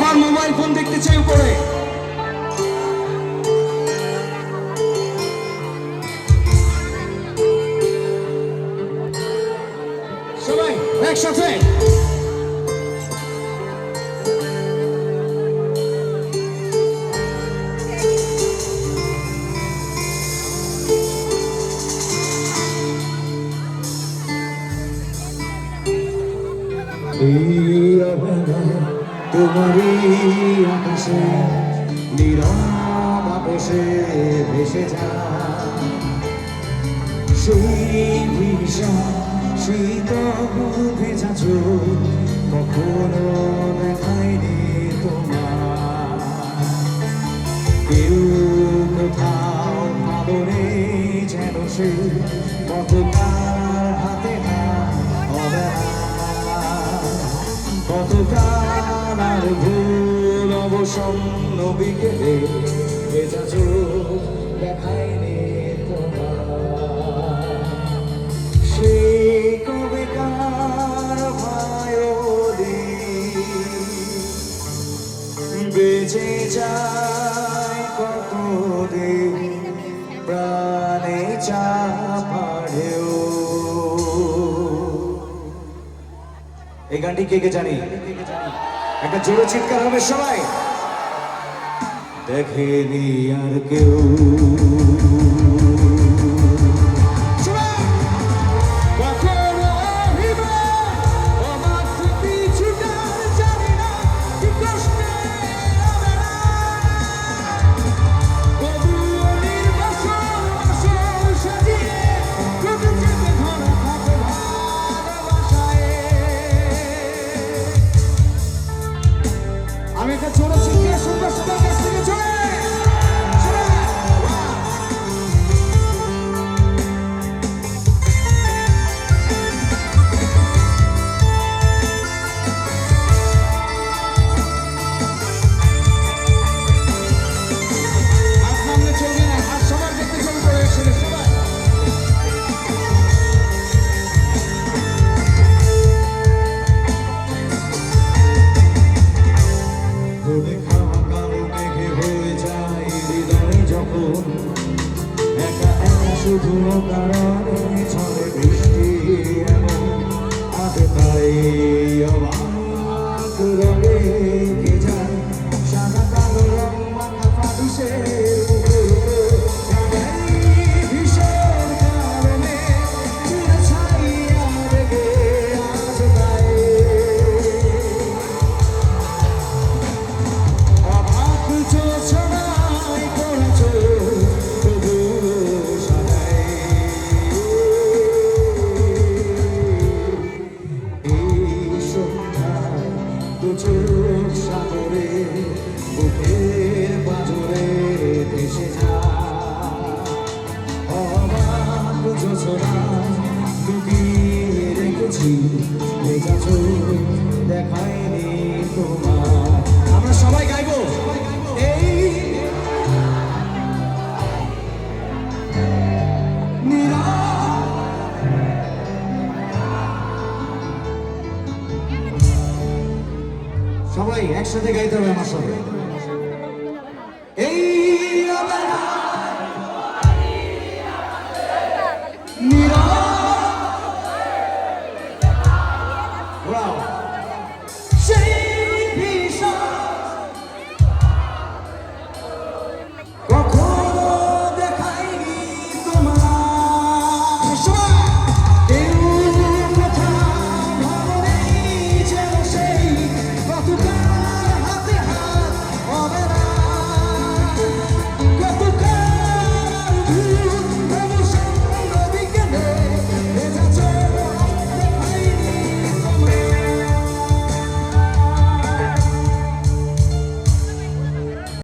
সবার mobile phone দেখতে চাই উপরে। সবাই একসাথে তোমারই আকাশে নীরব আকাশে ভেসে যায় সেই ভীষণ শীতল ভেজা চোখ কখনো দেখায়নি তোমার। কেউ কোথাও ভালো নেই যেন সে কতকাল হাতে হবে কতকাল আর ভুল অবসন্ন বিকেলে ভেজা চোখ দেখায়নি তোমার। সেই কবেকার ভায়োলিন বেজে যায় কতদিন প্রাণে চাপাড়েও। এই গানটি কে কে জানি? একটা জোরে চিৎকার হবে সবাই। দেখেনি আর কেউ আমি একটা ছোট চিৎকার সুন্দর সুন্দর কাছ থেকে চলে শুধু কারণে ছড়ে বৃষ্টি এমন আগে তাই অবাক রঙে কে যায় সাদা কালো রং মাখা ফাটিসের ভীষণ কারণে ছাইয়া রেগে আজ তাই অবাক চোছনায় করেছ সাগরে বুকের পাজরে ভেসে যায় অবাক যোজনা লুকিয়ে রেখেছি ভেজা চোখ দেখায়নি তোমার। আমরা সবাই গাইবো এই সবাই একসাথে গাইতে হবে আমার সাথে।